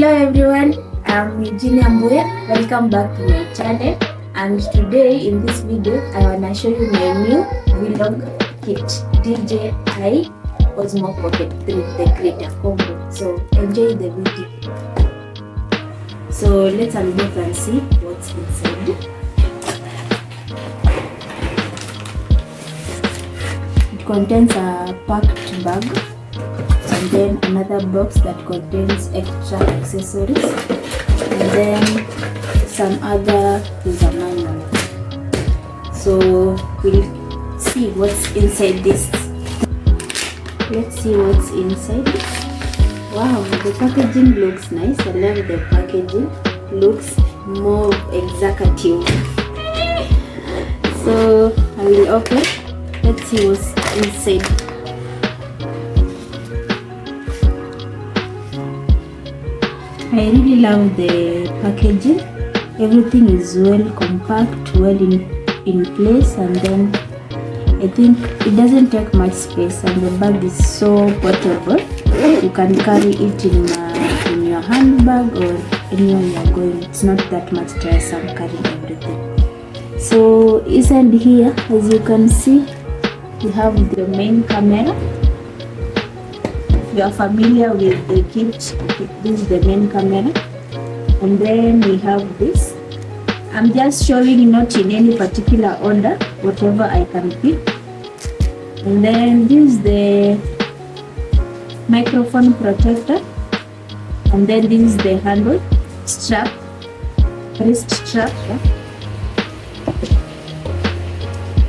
Hello everyone, I'm Eugenia Mbuya. Welcome back to my channel, and today in this video I wanna show you my new vlog kit, DJI Osmo Pocket 3, the creator combo. So enjoy the video. So let's unbox and see what's inside. It contains a packed bag, and then another box that contains extra accessories, and then some other is a manual. So we'll see what's inside this. Let's see what's inside. Wow, the packaging looks nice. I love the packaging. Looks more executive. So I will open. Let's see what's inside. I really love the packaging. Everything is well compact, well in place, and then I think it doesn't take much space, and the bag is so portable. You can carry it in your handbag or anywhere you are going. It's not that much tiresome carrying everything. So inside here, as you can see, we have the main camera. If you are familiar with the kit, this is the main camera, and then we have this. I'm just showing not in any particular order, whatever I can pick. And then this is the microphone protector, and then this is the handle strap, wrist strap,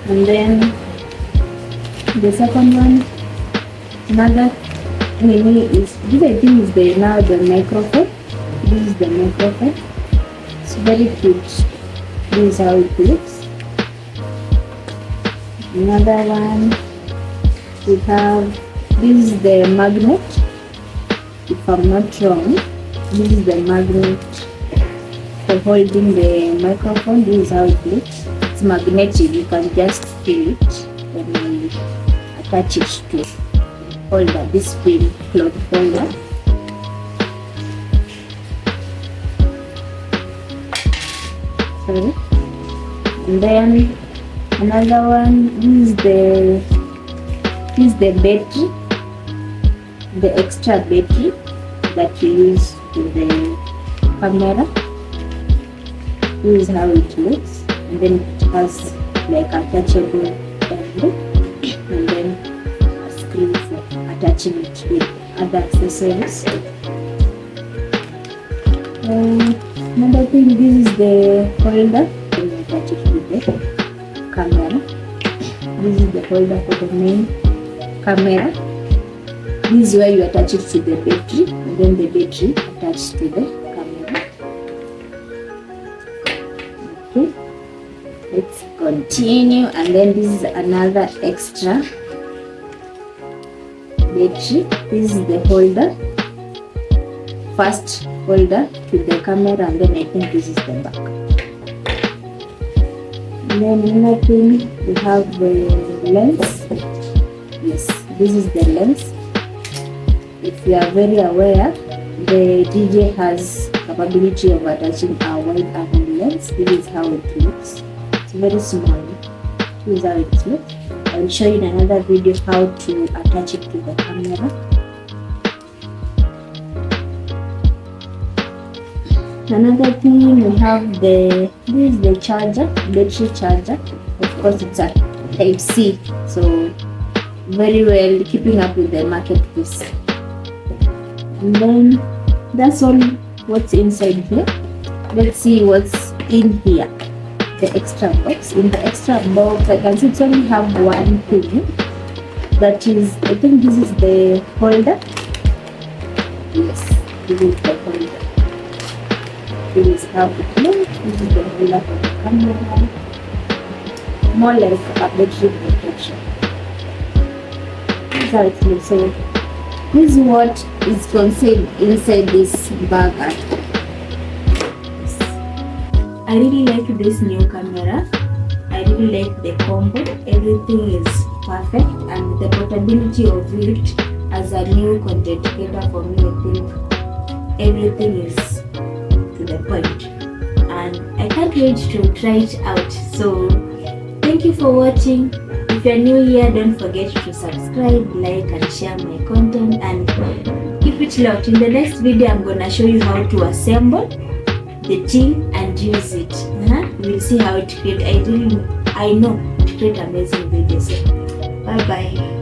and then the second one, another is this, I think is the microphone. This is the microphone. It's very cute. This is how it looks. Another one, we have, this is the magnet. If I'm not wrong, this is the magnet for holding the microphone. This is how it looks. It's magnetic. You can just feel it when you attach it to holder, this pin cloth holder. Sorry. And then another one, this is the battery, the extra battery that you use to the camera. This is how it looks, and then it has like a attachable handle, and then a screen for attaching it with other accessories. Another thing, this is the holder. Then you attach it with the camera. This is the holder for the main camera. This is where you attach it to the battery, and then the battery attached to the camera. Okay, let's continue. And then this is another extra battery. This is the holder, first holder to the camera, and then I think this is the back. And then another thing, we have the lens. Yes, this is the lens. If you are very aware, the DJ has capability of attaching a wide angle lens. This is how it looks. It's very small. This is how it looks. I will show you in another video how to attach it to the camera. Another thing, we have this is the charger, battery charger. Of course, it's a Type-C, so very well keeping up with the market piece. And then that's all what's inside here. Let's see what's in here. The extra box. In the extra box, I can see it's only have one thing. That is, I think this is the holder. Yes, this is the holder. This is how it looks. This is the holder for the camera. More like a battery protection. This is how it looks. So this is what is contained inside this bag. I really like this new camera. I really like the combo. Everything is perfect, and the portability of it as a new content creator for me, I think everything is to the point, and I can't wait to try it out. So thank you for watching. If you're new here, don't forget to subscribe, like and share my content, and keep it locked. In the next video, I'm gonna show you how to assemble the thing and use it. We'll see how it creates. I know it creates amazing videos. Bye bye.